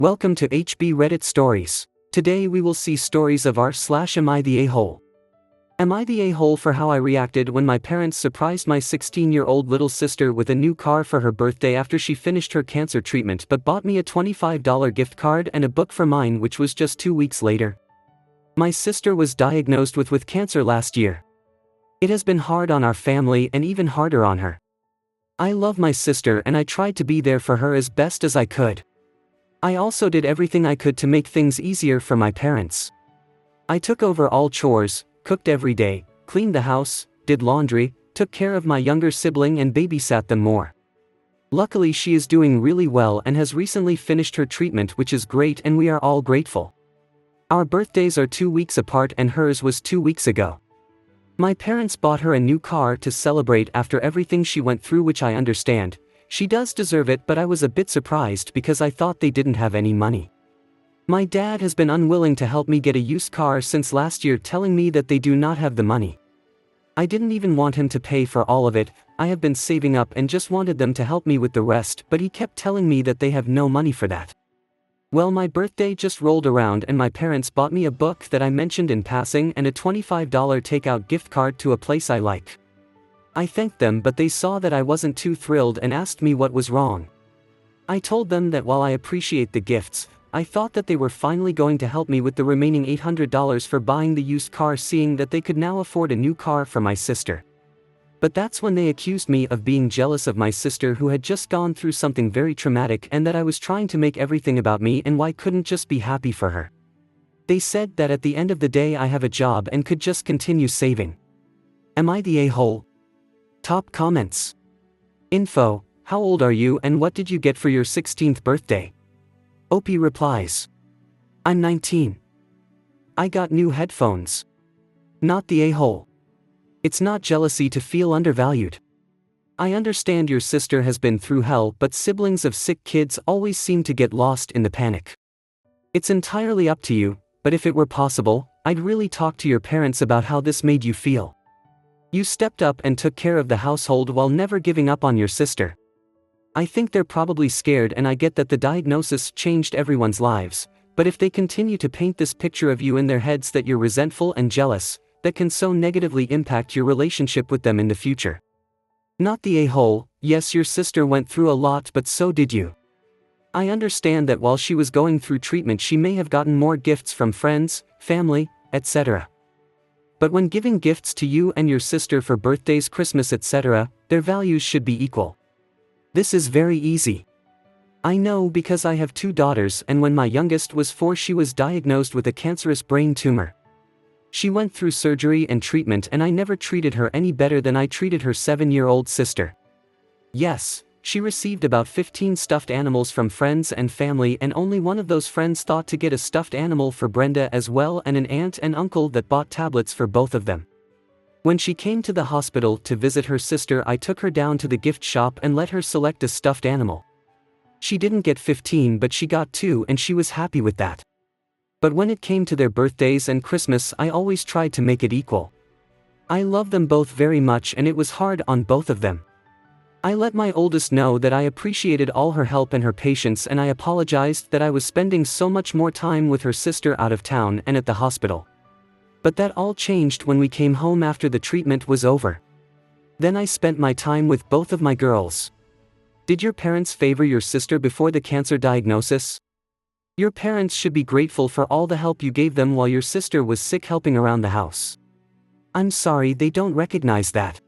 Welcome to HB Reddit Stories. Today we will see stories of r/am I the a-hole. Am I the a-hole for how I reacted when my parents surprised my 16-year-old little sister with a new car for her birthday after she finished her cancer treatment but bought me a $25 gift card and a book for mine, which was just 2 weeks later? My sister was diagnosed with cancer last year. It has been hard on our family and even harder on her. I love my sister and I tried to be there for her as best as I could. I also did everything I could to make things easier for my parents. I took over all chores, cooked every day, cleaned the house, did laundry, took care of my younger sibling and babysat them more. Luckily she is doing really well and has recently finished her treatment, which is great, and we are all grateful. Our birthdays are 2 weeks apart and hers was 2 weeks ago. My parents bought her a new car to celebrate after everything she went through, which I understand. She does deserve it, but I was a bit surprised because I thought they didn't have any money. My dad has been unwilling to help me get a used car since last year, telling me that they do not have the money. I didn't even want him to pay for all of it. I have been saving up and just wanted them to help me with the rest, but he kept telling me that they have no money for that. Well, my birthday just rolled around and my parents bought me a book that I mentioned in passing and a $25 takeout gift card to a place I like. I thanked them, but they saw that I wasn't too thrilled and asked me what was wrong. I told them that while I appreciate the gifts, I thought that they were finally going to help me with the remaining $800 for buying the used car, seeing that they could now afford a new car for my sister. But that's when they accused me of being jealous of my sister, who had just gone through something very traumatic, and that I was trying to make everything about me and why couldn't just be happy for her. They said that at the end of the day I have a job and could just continue saving. Am I the a-hole? Top comments. Info: how old are you and what did you get for your 16th birthday? Opie replies: I'm 19. I got new headphones. Not the a-hole. It's not jealousy to feel undervalued. I understand your sister has been through hell, but siblings of sick kids always seem to get lost in the panic. It's entirely up to you, but if it were possible, I'd really talk to your parents about how this made you feel. You stepped up and took care of the household while never giving up on your sister. I think they're probably scared, and I get that the diagnosis changed everyone's lives, but if they continue to paint this picture of you in their heads that you're resentful and jealous, that can so negatively impact your relationship with them in the future. Not the a-hole. Yes, your sister went through a lot, but so did you. I understand that while she was going through treatment she may have gotten more gifts from friends, family, etc. But when giving gifts to you and your sister for birthdays, Christmas, etc., their values should be equal. This is very easy. I know because I have 2 daughters, and when my youngest was 4 she was diagnosed with a cancerous brain tumor. She went through surgery and treatment, and I never treated her any better than I treated her 7-year-old sister. Yes, she received about 15 stuffed animals from friends and family, and only one of those friends thought to get a stuffed animal for Brenda as well, and an aunt and uncle that bought tablets for both of them. When she came to the hospital to visit her sister, I took her down to the gift shop and let her select a stuffed animal. She didn't get 15, but she got 2, and she was happy with that. But when it came to their birthdays and Christmas, I always tried to make it equal. I love them both very much, and it was hard on both of them. I let my oldest know that I appreciated all her help and her patience, and I apologized that I was spending so much more time with her sister out of town and at the hospital. But that all changed when we came home after the treatment was over. Then I spent my time with both of my girls. Did your parents favor your sister before the cancer diagnosis? Your parents should be grateful for all the help you gave them while your sister was sick, helping around the house. I'm sorry they don't recognize that.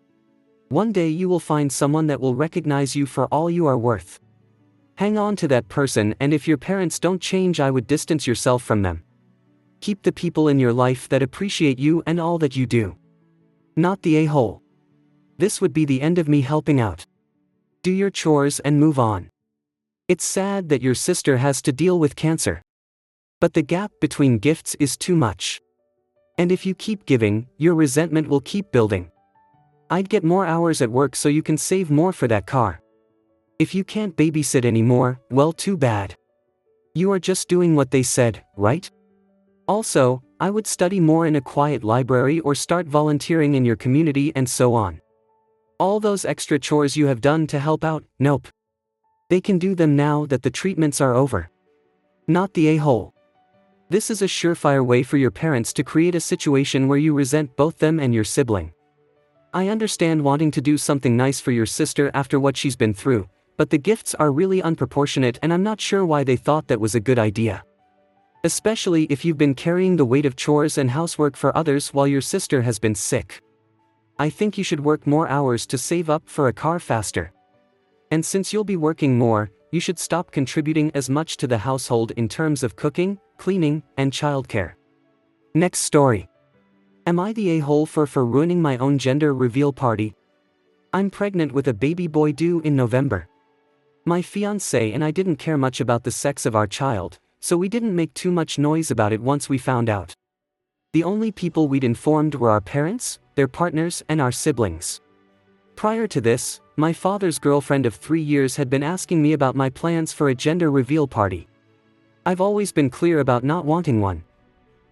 One day you will find someone that will recognize you for all you are worth. Hang on to that person, and if your parents don't change, I would distance yourself from them. Keep the people in your life that appreciate you and all that you do. Not the a-hole. This would be the end of me helping out. Do your chores and move on. It's sad that your sister has to deal with cancer. But the gap between gifts is too much. And if you keep giving, your resentment will keep building. I'd get more hours at work so you can save more for that car. If you can't babysit anymore, well, too bad. You are just doing what they said, right? Also, I would study more in a quiet library or start volunteering in your community and so on. All those extra chores you have done to help out, nope. They can do them now that the treatments are over. Not the a-hole. This is a surefire way for your parents to create a situation where you resent both them and your sibling. I understand wanting to do something nice for your sister after what she's been through, but the gifts are really unproportionate and I'm not sure why they thought that was a good idea. Especially if you've been carrying the weight of chores and housework for others while your sister has been sick. I think you should work more hours to save up for a car faster. And since you'll be working more, you should stop contributing as much to the household in terms of cooking, cleaning, and childcare. Next story. Am I the a-hole for ruining my own gender reveal party? I'm pregnant with a baby boy due in November. My fiancé and I didn't care much about the sex of our child, so we didn't make too much noise about it once we found out. The only people we'd informed were our parents, their partners, and our siblings. Prior to this, my father's girlfriend of 3 years had been asking me about my plans for a gender reveal party. I've always been clear about not wanting one.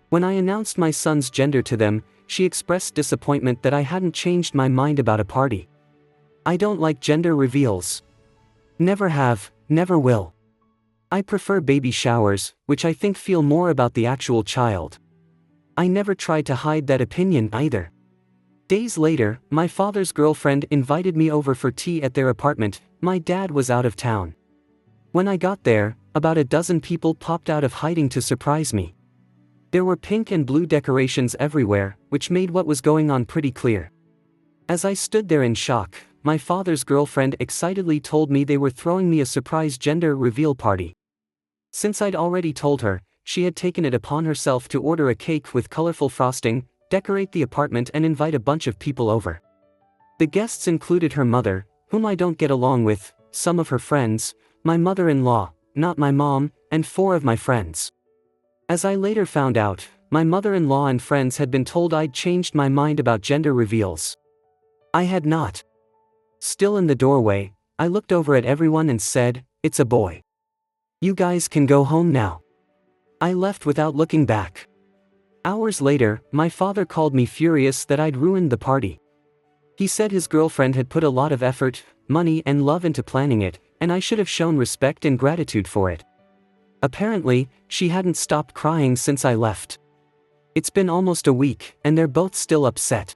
When I announced my son's gender to them, she expressed disappointment that I hadn't changed my mind about a party. I don't like gender reveals. Never have, never will. I prefer baby showers, which I think feel more about the actual child. I never tried to hide that opinion either. Days later, my father's girlfriend invited me over for tea at their apartment. My dad was out of town. When I got there, about a dozen people popped out of hiding to surprise me. There were pink and blue decorations everywhere, which made what was going on pretty clear. As I stood there in shock, my father's girlfriend excitedly told me they were throwing me a surprise gender reveal party. Since I'd already told her, she had taken it upon herself to order a cake with colorful frosting, decorate the apartment and invite a bunch of people over. The guests included her mother, whom I don't get along with, some of her friends, my mother-in-law, not my mom, and 4 of my friends. As I later found out, my mother-in-law and friends had been told I'd changed my mind about gender reveals. I had not. Still in the doorway, I looked over at everyone and said, "It's a boy. You guys can go home now." I left without looking back. Hours later, my father called me furious that I'd ruined the party. He said his girlfriend had put a lot of effort, money and love into planning it, and I should have shown respect and gratitude for it. Apparently, she hadn't stopped crying since I left. It's been almost a week, and they're both still upset.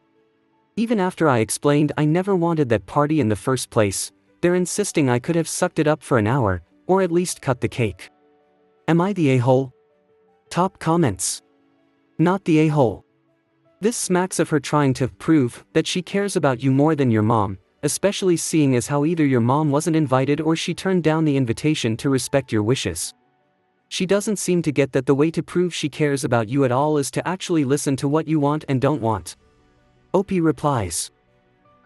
Even after I explained I never wanted that party in the first place, they're insisting I could have sucked it up for an hour, or at least cut the cake. Am I the a-hole? Top comments. Not the a-hole. This smacks of her trying to prove that she cares about you more than your mom, especially seeing as how either your mom wasn't invited or she turned down the invitation to respect your wishes. She doesn't seem to get that the way to prove she cares about you at all is to actually listen to what you want and don't want. Opie replies.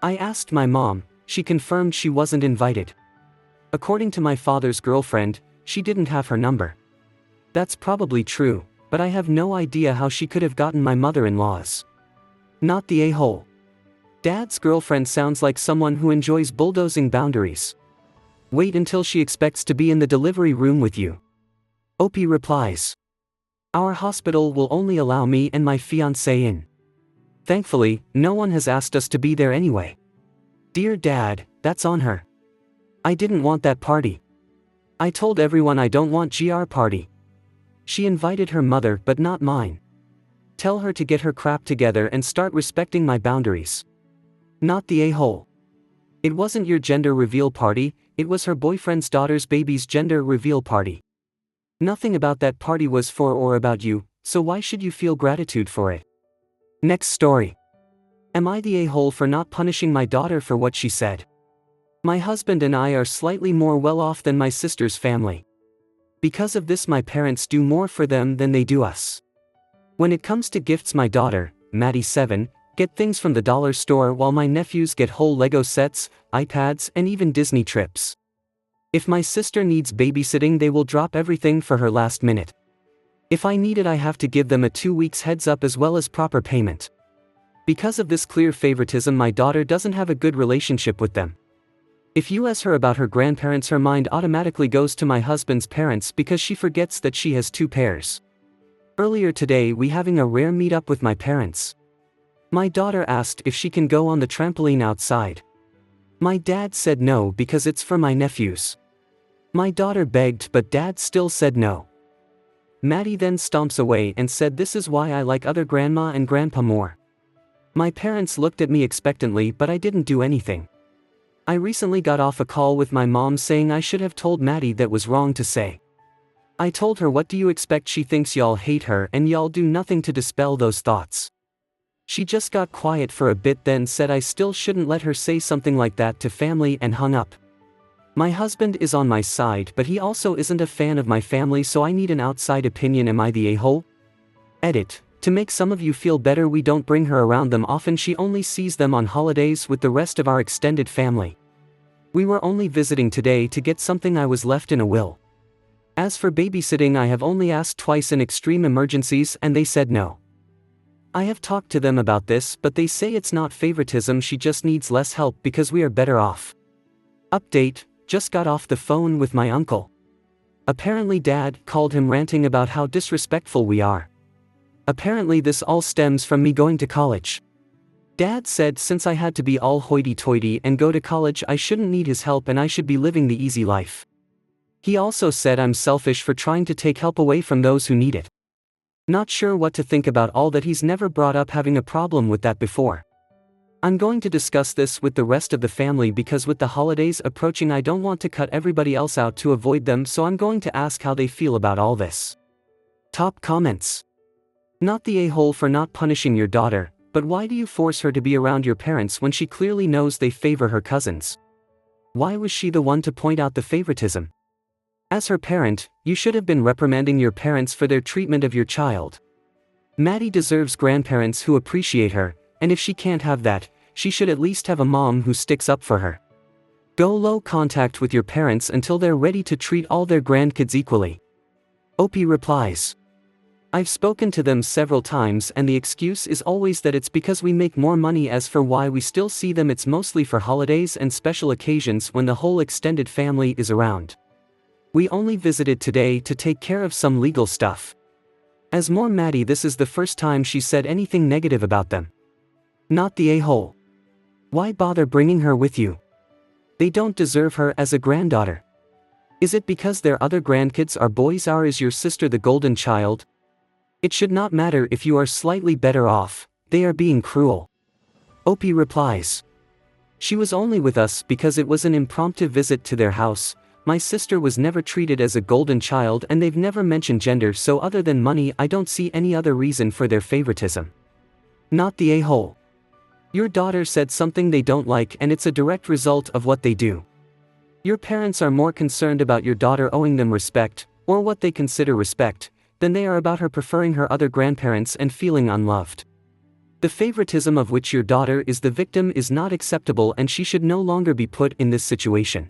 I asked my mom, she confirmed she wasn't invited. According to my father's girlfriend, she didn't have her number. That's probably true, but I have no idea how she could have gotten my mother-in-law's. Not the a-hole. Dad's girlfriend sounds like someone who enjoys bulldozing boundaries. Wait until she expects to be in the delivery room with you. Opie replies. Our hospital will only allow me and my fiancé in. Thankfully, no one has asked us to be there anyway. Dear Dad, that's on her. I didn't want that party. I told everyone I don't want GR party. She invited her mother but not mine. Tell her to get her crap together and start respecting my boundaries. Not the a-hole. It wasn't your gender reveal party, it was her boyfriend's daughter's baby's gender reveal party. Nothing about that party was for or about you, so why should you feel gratitude for it? Next story. Am I the a-hole for not punishing my daughter for what she said? My husband and I are slightly more well off than my sister's family. Because of this, my parents do more for them than they do us. When it comes to gifts, my daughter, Maddie 7, get things from the dollar store while my nephews get whole Lego sets, iPads and even Disney trips. If my sister needs babysitting, they will drop everything for her last minute. If I need it, I have to give them a 2 weeks heads up as well as proper payment. Because of this clear favoritism, my daughter doesn't have a good relationship with them. If you ask her about her grandparents, her mind automatically goes to my husband's parents because she forgets that she has 2 pairs. Earlier today we having a rare meetup with my parents. My daughter asked if she can go on the trampoline outside. My dad said no because it's for my nephews. My daughter begged but dad still said no. Maddie then stomps away and said, "This is why I like other grandma and grandpa more." My parents looked at me expectantly, but I didn't do anything. I recently got off a call with my mom saying I should have told Maddie that was wrong to say. I told her, "What do you expect? She thinks y'all hate her and y'all do nothing to dispel those thoughts." She just got quiet for a bit, then said I still shouldn't let her say something like that to family, and hung up. My husband is on my side, but he also isn't a fan of my family, so I need an outside opinion. Am I the a-hole? Edit. To make some of you feel better, we don't bring her around them often. She only sees them on holidays with the rest of our extended family. We were only visiting today to get something I was left in a will. As for babysitting, I have only asked twice in extreme emergencies and they said no. I have talked to them about this, but they say it's not favoritism, she just needs less help because we are better off. Update, just got off the phone with my uncle. Apparently Dad called him ranting about how disrespectful we are. Apparently this all stems from me going to college. Dad said since I had to be all hoity-toity and go to college, I shouldn't need his help and I should be living the easy life. He also said I'm selfish for trying to take help away from those who need it. Not sure what to think about all that. He's never brought up having a problem with that before. I'm going to discuss this with the rest of the family because with the holidays approaching I don't want to cut everybody else out to avoid them, so I'm going to ask how they feel about all this. Top comments. Not the a-hole for not punishing your daughter, but why do you force her to be around your parents when she clearly knows they favor her cousins? Why was she the one to point out the favoritism? As her parent, you should have been reprimanding your parents for their treatment of your child. Maddie deserves grandparents who appreciate her, and if she can't have that, she should at least have a mom who sticks up for her. Go low contact with your parents until they're ready to treat all their grandkids equally. Opie replies. I've spoken to them several times and the excuse is always that it's because we make more money. As for why we still see them, it's mostly for holidays and special occasions when the whole extended family is around. We only visited today to take care of some legal stuff. As more Maddie, this is the first time she said anything negative about them. Not the a-hole. Why bother bringing her with you? They don't deserve her as a granddaughter. Is it because their other grandkids are boys? Is your sister the golden child? It should not matter if you are slightly better off, they are being cruel. Opie replies. She was only with us because it was an impromptu visit to their house. My sister was never treated as a golden child and they've never mentioned gender, so other than money I don't see any other reason for their favoritism. Not the a-hole. Your daughter said something they don't like and it's a direct result of what they do. Your parents are more concerned about your daughter owing them respect, or what they consider respect, than they are about her preferring her other grandparents and feeling unloved. The favoritism of which your daughter is the victim is not acceptable and she should no longer be put in this situation.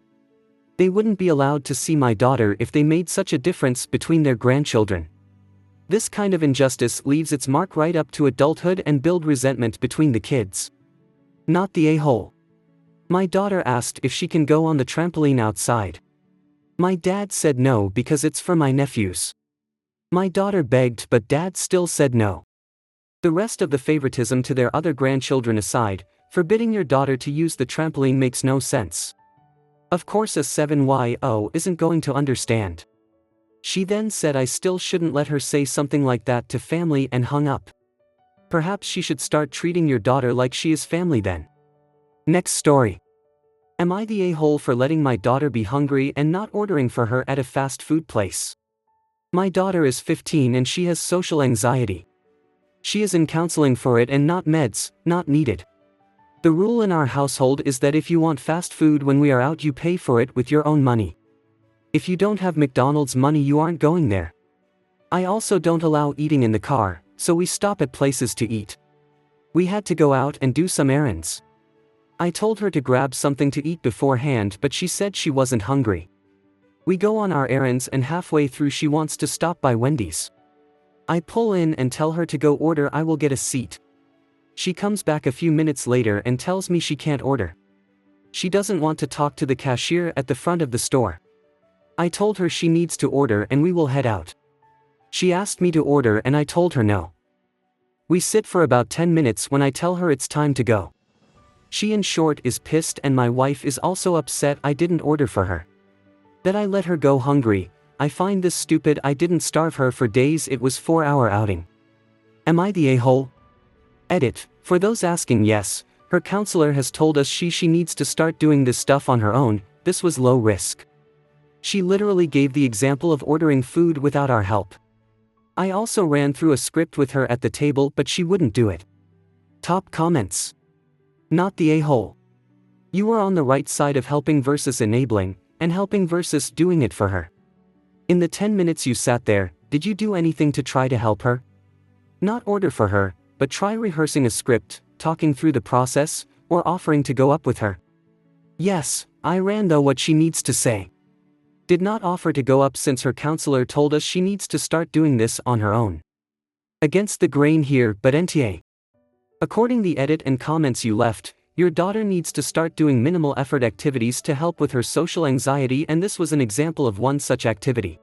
They wouldn't be allowed to see my daughter if they made such a difference between their grandchildren. This kind of injustice leaves its mark right up to adulthood and build resentment between the kids. Not the a-hole. My daughter asked if she can go on the trampoline outside. My dad said no because it's for my nephews. My daughter begged but Dad still said no. The rest of the favoritism to their other grandchildren aside, forbidding your daughter to use the trampoline makes no sense. Of course a 7-year-old isn't going to understand. She then said I still shouldn't let her say something like that to family and hung up. Perhaps she should start treating your daughter like she is family then. Next story. Am I the a-hole for letting my daughter be hungry and not ordering for her at a fast food place? My daughter is 15 and she has social anxiety. She is in counseling for it and not meds, not needed. The rule in our household is that if you want fast food when we are out, you pay for it with your own money. If you don't have McDonald's money, you aren't going there. I also don't allow eating in the car, so we stop at places to eat. We had to go out and do some errands. I told her to grab something to eat beforehand, but she said she wasn't hungry. We go on our errands and halfway through she wants to stop by Wendy's. I pull in and tell her to go order. I will get a seat. She comes back a few minutes later and tells me she can't order. She doesn't want to talk to the cashier at the front of the store. I told her she needs to order and we will head out. She asked me to order and I told her no. We sit for about 10 minutes when I tell her it's time to go. She in short is pissed and my wife is also upset I didn't order for her. That I let her go hungry, I find this stupid. I didn't starve her for days, it was 4-hour outing. Am I the a-hole? Edit. For those asking, yes, her counselor has told us she needs to start doing this stuff on her own. This was low risk. She literally gave the example of ordering food without our help. I also ran through a script with her at the table, but she wouldn't do it. Top comments. Not the a-hole. You were on the right side of helping versus enabling, and helping versus doing it for her. In the 10 minutes you sat there, did you do anything to try to help her? Not order for her, but try rehearsing a script, talking through the process, or offering to go up with her. Yes, I ran though what she needs to say. Did not offer to go up since her counselor told us she needs to start doing this on her own. Against the grain here, but NTA. According the edit and comments you left, your daughter needs to start doing minimal effort activities to help with her social anxiety, and this was an example of one such activity.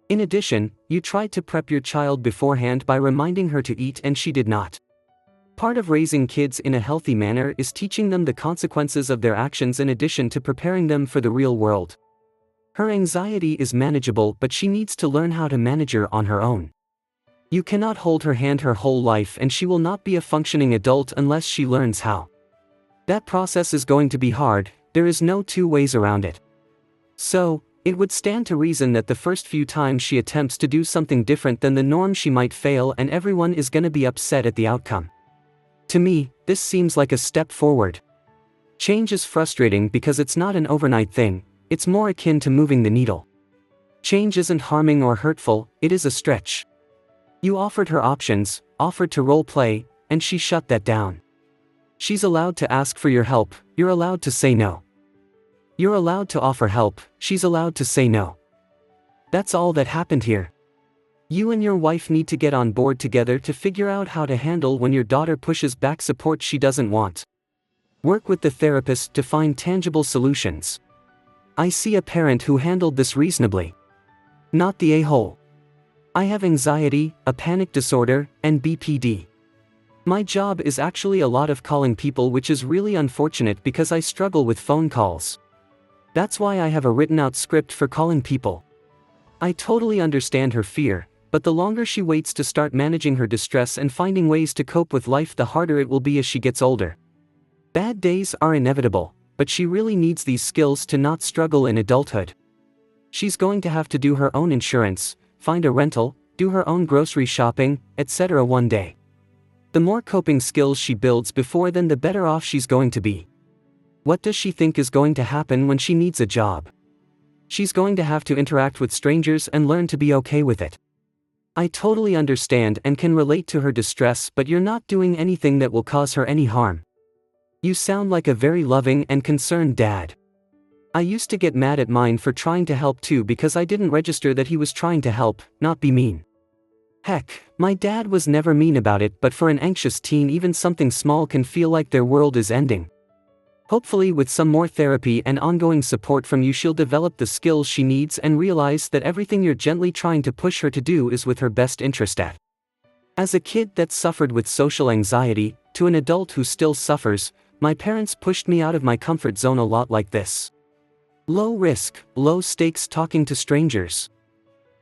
In addition, you tried to prep your child beforehand by reminding her to eat and she did not. Part of raising kids in a healthy manner is teaching them the consequences of their actions in addition to preparing them for the real world. Her anxiety is manageable, but she needs to learn how to manage her on her own. You cannot hold her hand her whole life, and she will not be a functioning adult unless she learns how. That process is going to be hard, there is no two ways around it. So, it would stand to reason that the first few times she attempts to do something different than the norm she might fail, and everyone is gonna be upset at the outcome. To me, this seems like a step forward. Change is frustrating because it's not an overnight thing, it's more akin to moving the needle. Change isn't harming or hurtful, it is a stretch. You offered her options, offered to role play, and she shut that down. She's allowed to ask for your help, you're allowed to say no. You're allowed to offer help, she's allowed to say no. That's all that happened here. You and your wife need to get on board together to figure out how to handle when your daughter pushes back support she doesn't want. Work with the therapist to find tangible solutions. I see a parent who handled this reasonably. Not the a-hole. I have anxiety, a panic disorder, and BPD. My job is actually a lot of calling people, which is really unfortunate because I struggle with phone calls. That's why I have a written out script for calling people. I totally understand her fear, but the longer she waits to start managing her distress and finding ways to cope with life, the harder it will be as she gets older. Bad days are inevitable, but she really needs these skills to not struggle in adulthood. She's going to have to do her own insurance, find a rental, do her own grocery shopping, etc. one day. The more coping skills she builds before then, the better off she's going to be. What does she think is going to happen when she needs a job? She's going to have to interact with strangers and learn to be okay with it. I totally understand and can relate to her distress, but you're not doing anything that will cause her any harm. You sound like a very loving and concerned dad. I used to get mad at mine for trying to help too because I didn't register that he was trying to help, not be mean. Heck, my dad was never mean about it, but for an anxious teen even something small can feel like their world is ending. Hopefully with some more therapy and ongoing support from you, she'll develop the skills she needs and realize that everything you're gently trying to push her to do is with her best interest at. As a kid that suffered with social anxiety, to an adult who still suffers, my parents pushed me out of my comfort zone a lot like this. Low risk, low stakes talking to strangers.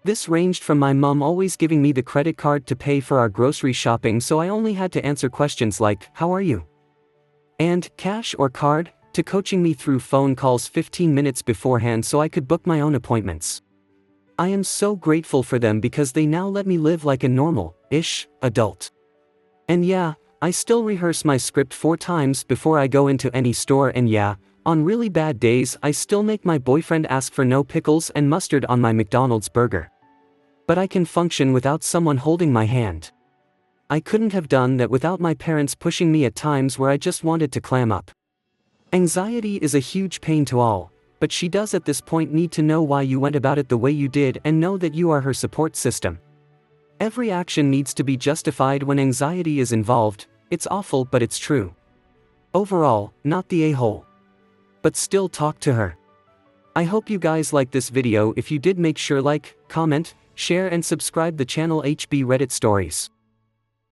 This ranged from my mom always giving me the credit card to pay for our grocery shopping so I only had to answer questions like, "How are you?" and "cash or card?" to coaching me through phone calls 15 minutes beforehand so I could book my own appointments. I am so grateful for them because they now let me live like a normal-ish adult. And yeah, I still rehearse my script 4 times before I go into any store, and yeah, on really bad days I still make my boyfriend ask for no pickles and mustard on my McDonald's burger. But I can function without someone holding my hand. I couldn't have done that without my parents pushing me at times where I just wanted to clam up. Anxiety is a huge pain to all, but she does at this point need to know why you went about it the way you did and know that you are her support system. Every action needs to be justified when anxiety is involved. It's awful, but it's true. Overall, not the a-hole. But still talk to her. I hope you guys liked this video. If you did, make sure like, comment, share and subscribe the channel HB Reddit Stories.